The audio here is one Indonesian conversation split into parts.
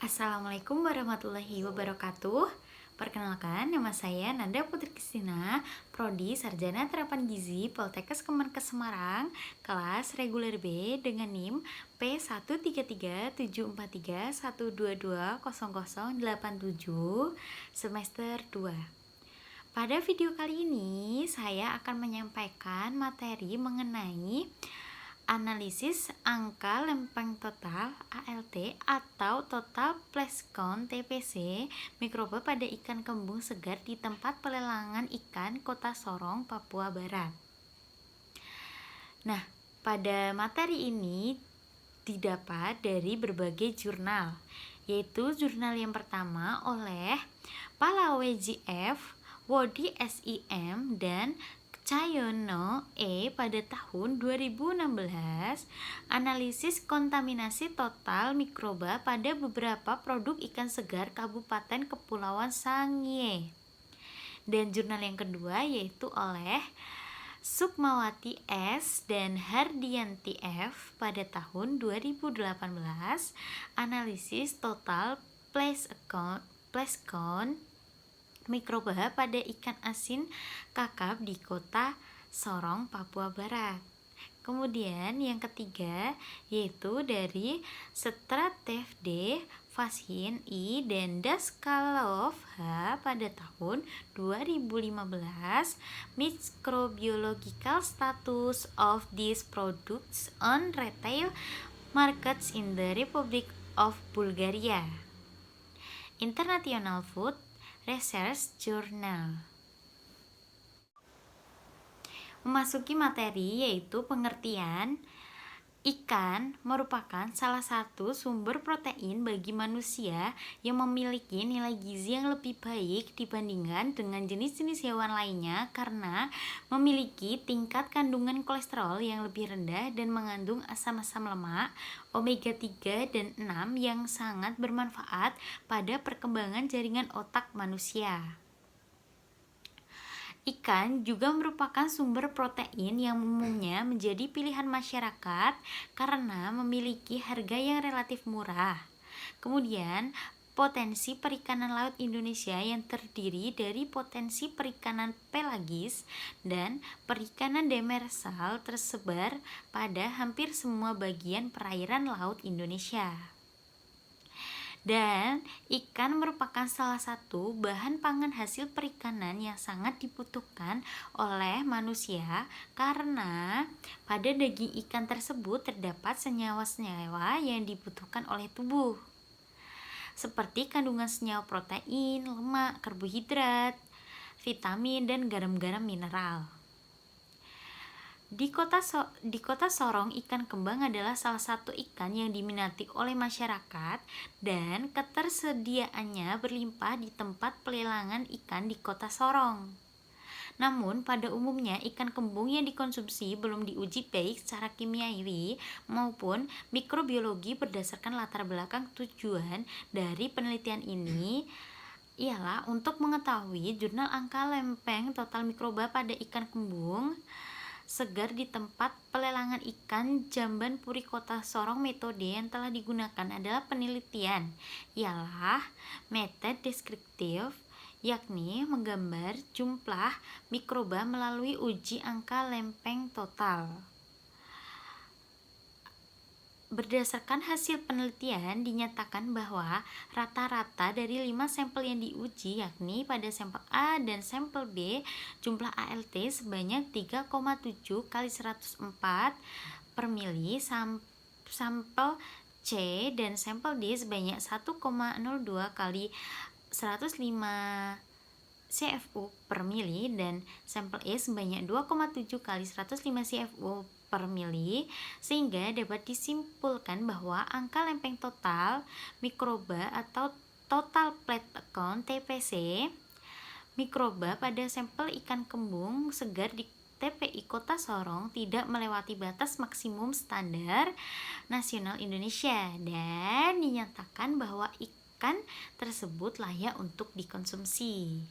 Assalamualaikum warahmatullahi wabarakatuh. Perkenalkan, nama saya Nanda Putri Kristina, Prodi Sarjana Terapan Gizi Poltekkes Kemenkes Semarang, kelas reguler B dengan NIM P1337431220087, semester 2. Pada video kali ini, saya akan menyampaikan materi mengenai analisis angka lempeng total ALT atau total place count TPC mikroba pada ikan kembung segar di tempat pelelangan ikan Kota Sorong, Papua Barat. Nah, pada materi ini didapat dari berbagai jurnal, yaitu jurnal yang pertama oleh Palawe GF, Wodi SIM, dan Cayono pada tahun 2016, analisis kontaminasi total mikroba pada beberapa produk ikan segar Kabupaten Kepulauan Sangihe. Dan jurnal yang kedua yaitu oleh Sukmawati S dan Hardianti F pada tahun 2018, analisis total place count mikroba pada ikan asin kakap di Kota Sorong, Papua Barat. Kemudian yang ketiga yaitu dari Stratev D, Vashin I, dan Daskalov H pada tahun 2015, Microbiological Status of these products on retail markets in the Republic of Bulgaria. International Food Research Journal. Memasuki materi yaitu pengertian. Ikan merupakan salah satu sumber protein bagi manusia yang memiliki nilai gizi yang lebih baik dibandingkan dengan jenis-jenis hewan lainnya karena memiliki tingkat kandungan kolesterol yang lebih rendah dan mengandung asam-asam lemak omega 3 dan 6 yang sangat bermanfaat pada perkembangan jaringan otak manusia. Ikan juga merupakan sumber protein yang umumnya menjadi pilihan masyarakat karena memiliki harga yang relatif murah. Kemudian, potensi perikanan laut Indonesia yang terdiri dari potensi perikanan pelagis dan perikanan demersal tersebar pada hampir semua bagian perairan laut Indonesia. Dan ikan merupakan salah satu bahan pangan hasil perikanan yang sangat dibutuhkan oleh manusia karena pada daging ikan tersebut terdapat senyawa-senyawa yang dibutuhkan oleh tubuh, seperti kandungan senyawa protein, lemak, karbohidrat, vitamin, dan garam-garam mineral. Di kota Sorong, ikan kembang adalah salah satu ikan yang diminati oleh masyarakat dan ketersediaannya berlimpah di tempat pelelangan ikan di Kota Sorong. Namun pada umumnya ikan kembung yang dikonsumsi belum diuji baik secara kimiawi maupun mikrobiologi. Berdasarkan latar belakang tujuan dari penelitian ini ialah untuk mengetahui jurnal angka lempeng total mikroba pada ikan kembung segar di tempat pelelangan ikan Jamban Puri Kota Sorong. Metode yang telah digunakan adalah penelitian, ialah metode deskriptif, yakni menggambar jumlah mikroba melalui uji angka lempeng total. Berdasarkan hasil penelitian dinyatakan bahwa rata-rata dari 5 sampel yang diuji, yakni pada sampel A dan sampel B, jumlah ALT sebanyak 3,7 kali 104 per mili, sampel C dan sampel D sebanyak 1,02 kali 105 CFU per mili dan sampel E sebanyak 2,7 kali 105 CFU per mili, sehingga dapat disimpulkan bahwa angka lempeng total mikroba atau total plate count TPC mikroba pada sampel ikan kembung segar di TPI Kota Sorong tidak melewati batas maksimum standar nasional Indonesia dan dinyatakan bahwa ikan tersebut layak untuk dikonsumsi.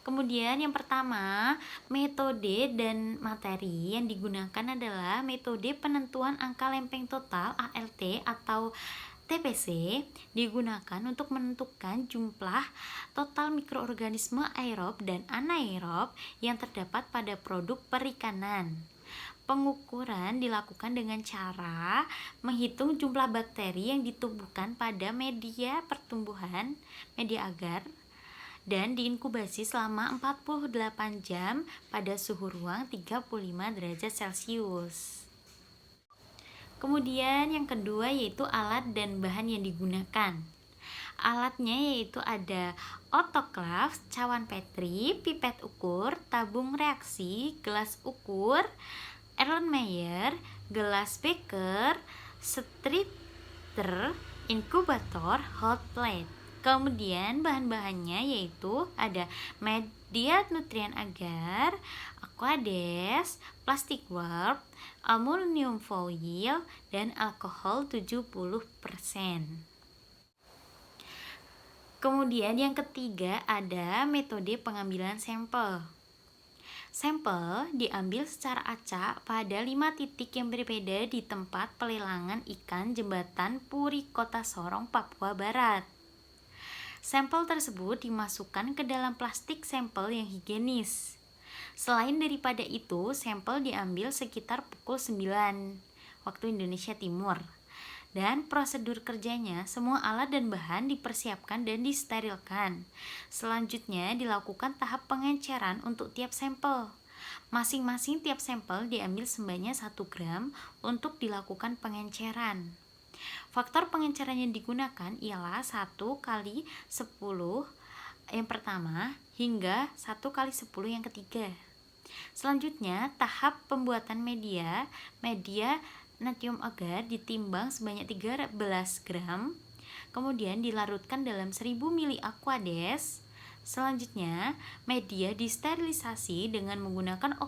Kemudian yang pertama, metode dan materi yang digunakan adalah metode penentuan angka lempeng total ALT atau TPC digunakan untuk menentukan jumlah total mikroorganisme aerob dan anaerob yang terdapat pada produk perikanan. Pengukuran dilakukan dengan cara menghitung jumlah bakteri yang ditumbuhkan pada media pertumbuhan, media agar, dan diinkubasi selama 48 jam pada suhu ruang 35 derajat Celcius. Kemudian yang kedua yaitu alat dan bahan yang digunakan. Alatnya yaitu ada otoklav, cawan petri, pipet ukur, tabung reaksi, gelas ukur, Erlenmeyer, gelas beker, stirrer, inkubator, hot plate. Kemudian bahan-bahannya yaitu ada media nutrien agar, aquades, plastik warp, aluminium foil, dan alkohol 70%. Kemudian yang ketiga ada metode pengambilan sampel. Sampel diambil secara acak pada 5 titik yang berbeda di tempat pelelangan ikan Jembatan Puri Kota Sorong, Papua Barat. Sampel tersebut dimasukkan ke dalam plastik sampel yang higienis. Selain daripada itu, sampel diambil sekitar pukul 9 waktu Indonesia Timur. Dan prosedur kerjanya, semua alat dan bahan dipersiapkan dan disterilkan. Selanjutnya dilakukan tahap pengenceran untuk tiap sampel. Masing-masing tiap sampel diambil sebanyak 1 gram untuk dilakukan pengenceran. Faktor pengenceran yang digunakan ialah 1 kali 10 yang pertama hingga 1 kali 10 yang ketiga. Selanjutnya tahap pembuatan media natrium agar ditimbang sebanyak 13 gram, kemudian dilarutkan dalam 1000 ml aquades. Selanjutnya, media disterilisasi dengan menggunakan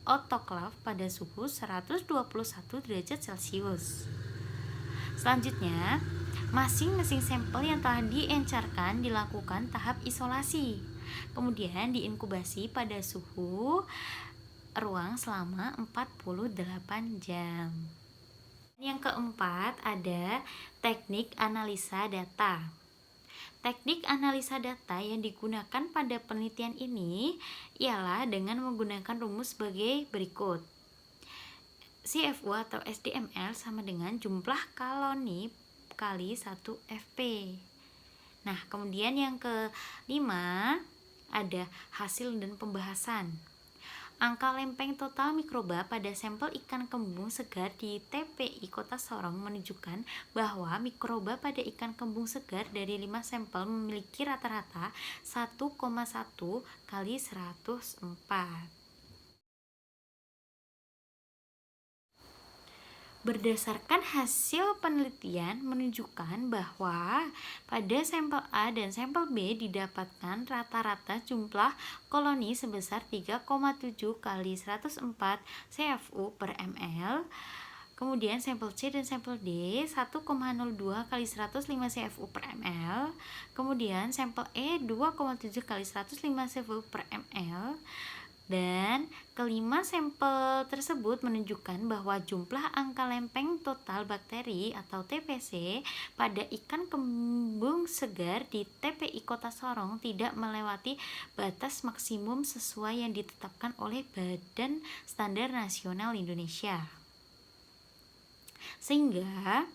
otoklav pada suhu 121 derajat Celcius. Selanjutnya, masing-masing sampel yang telah diencerkan dilakukan tahap isolasi, kemudian diinkubasi pada suhu ruang selama 48 jam. Yang keempat ada teknik analisa data. Teknik analisa data yang digunakan pada penelitian ini ialah dengan menggunakan rumus sebagai berikut. CFU atau SDML sama dengan jumlah koloni kali 1 FP. Nah, kemudian yang kelima ada hasil dan pembahasan. Angka lempeng total mikroba pada sampel ikan kembung segar di TPI Kota Sorong menunjukkan bahwa mikroba pada ikan kembung segar dari 5 sampel memiliki rata-rata 1,1 kali 104. Berdasarkan hasil penelitian menunjukkan bahwa pada sampel A dan sampel B didapatkan rata-rata jumlah koloni sebesar 3,7 kali 104 CFU per ml. Kemudian sampel C dan sampel D 1,02 kali 105 CFU per ml. Kemudian sampel E 2,7 kali 105 CFU per ml. Dan kelima sampel tersebut menunjukkan bahwa jumlah angka lempeng total bakteri atau TPC pada ikan kembung segar di TPI Kota Sorong tidak melewati batas maksimum sesuai yang ditetapkan oleh Badan Standar Nasional Indonesia. Sehingga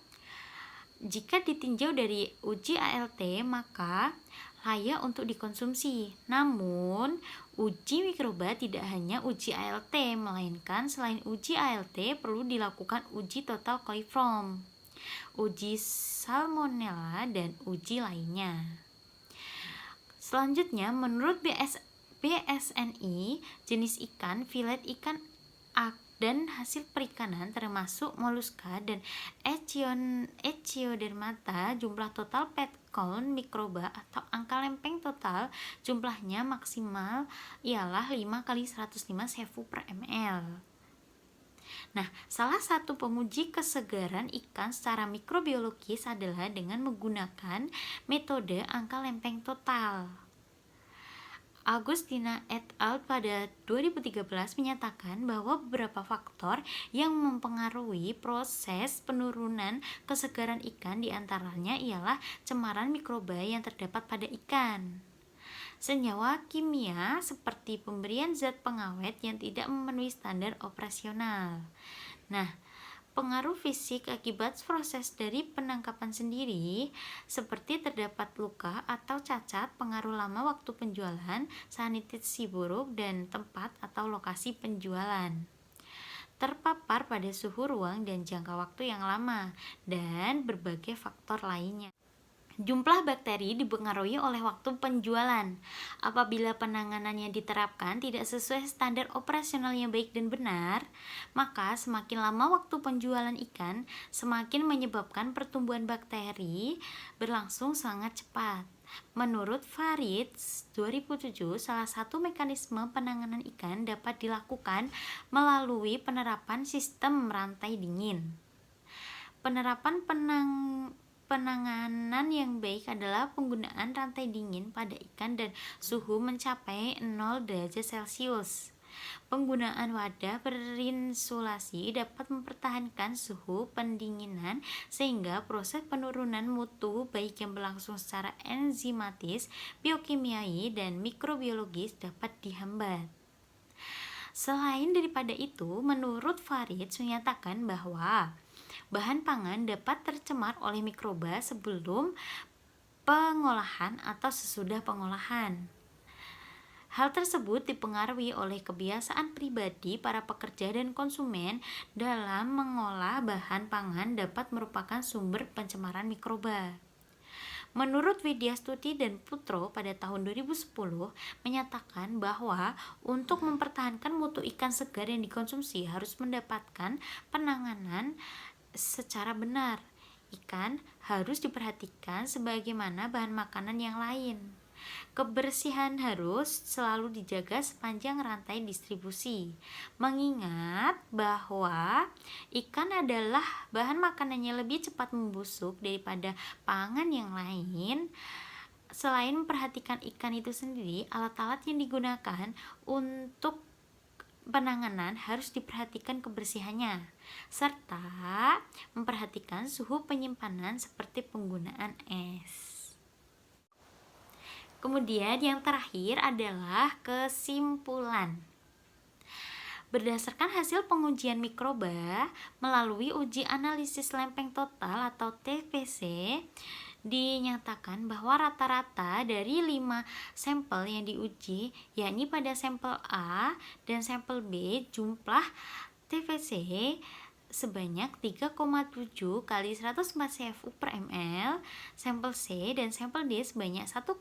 jika ditinjau dari uji ALT maka layak untuk dikonsumsi. Namun, uji mikroba tidak hanya uji ALT, melainkan selain uji ALT perlu dilakukan uji total coliform, uji salmonella, dan uji lainnya. Selanjutnya, menurut BSNI, jenis ikan, filet ikan dan hasil perikanan termasuk moluska dan Echinodermata, jumlah total pet count mikroba atau angka lempeng total jumlahnya maksimal ialah 5 kali 105 CFU per ml. Nah, salah satu penguji kesegaran ikan secara mikrobiologis adalah dengan menggunakan metode angka lempeng total. Agustina et al. Pada 2013 menyatakan bahwa beberapa faktor yang mempengaruhi proses penurunan kesegaran ikan diantaranya ialah cemaran mikroba yang terdapat pada ikan, senyawa kimia seperti pemberian zat pengawet yang tidak memenuhi standar operasional. Nah, pengaruh fisik akibat proses dari penangkapan sendiri, seperti terdapat luka atau cacat, pengaruh lama waktu penjualan, sanitasi buruk, dan tempat atau lokasi penjualan. Terpapar pada suhu ruang dan jangka waktu yang lama, dan berbagai faktor lainnya. Jumlah bakteri dipengaruhi oleh waktu penjualan. Apabila penanganan yang diterapkan tidak sesuai standar operasional yang baik dan benar, maka semakin lama waktu penjualan ikan, semakin menyebabkan pertumbuhan bakteri berlangsung sangat cepat. Menurut Farid 2007, salah satu mekanisme penanganan ikan dapat dilakukan melalui penerapan sistem rantai dingin. Penerapan penanganan yang baik adalah penggunaan rantai dingin pada ikan dan suhu mencapai 0 derajat Celcius. Penggunaan wadah berinsulasi dapat mempertahankan suhu pendinginan sehingga proses penurunan mutu baik yang berlangsung secara enzimatis, biokimiai, dan mikrobiologis dapat dihambat. Selain daripada itu, menurut Farid menyatakan bahwa bahan pangan dapat tercemar oleh mikroba sebelum pengolahan atau sesudah pengolahan. Hal tersebut dipengaruhi oleh kebiasaan pribadi para pekerja dan konsumen dalam mengolah bahan pangan dapat merupakan sumber pencemaran mikroba. Menurut Widya Stuti dan Putro pada tahun 2010 menyatakan bahwa untuk mempertahankan mutu ikan segar yang dikonsumsi harus mendapatkan penanganan secara benar. Ikan harus diperhatikan sebagaimana bahan makanan yang lain. Kebersihan harus selalu dijaga sepanjang rantai distribusi. Mengingat bahwa ikan adalah bahan makanannya lebih cepat membusuk daripada pangan yang lain. Selain memperhatikan ikan itu sendiri, alat-alat yang digunakan untuk penanganan harus diperhatikan kebersihannya, serta memperhatikan suhu penyimpanan seperti penggunaan es. Kemudian yang terakhir adalah kesimpulan. Berdasarkan hasil pengujian mikroba melalui uji analisis lempeng total atau TPC, dinyatakan bahwa rata-rata dari 5 sampel yang diuji, yakni pada sampel A dan sampel B, jumlah TVC sebanyak 3,7 kali 104 CFU per ml, sampel C dan sampel D sebanyak 1,02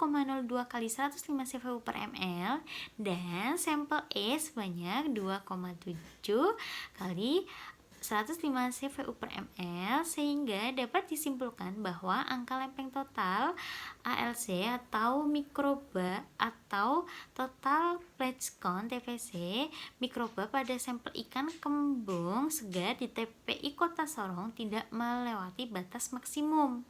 kali 105 CFU per ml, dan sampel E sebanyak 2,7 kali 105 CFU per ml, sehingga dapat disimpulkan bahwa angka lempeng total ALC atau mikroba atau total pledge count TPC mikroba pada sampel ikan kembung segar di TPI Kota Sorong tidak melewati batas maksimum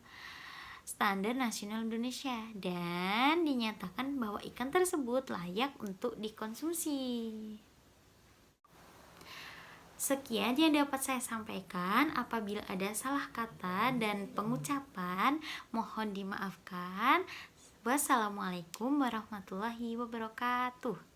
standar nasional Indonesia dan dinyatakan bahwa ikan tersebut layak untuk dikonsumsi. Sekian yang dapat saya sampaikan. Apabila ada salah kata dan pengucapan, mohon dimaafkan. Wassalamualaikum warahmatullahi wabarakatuh.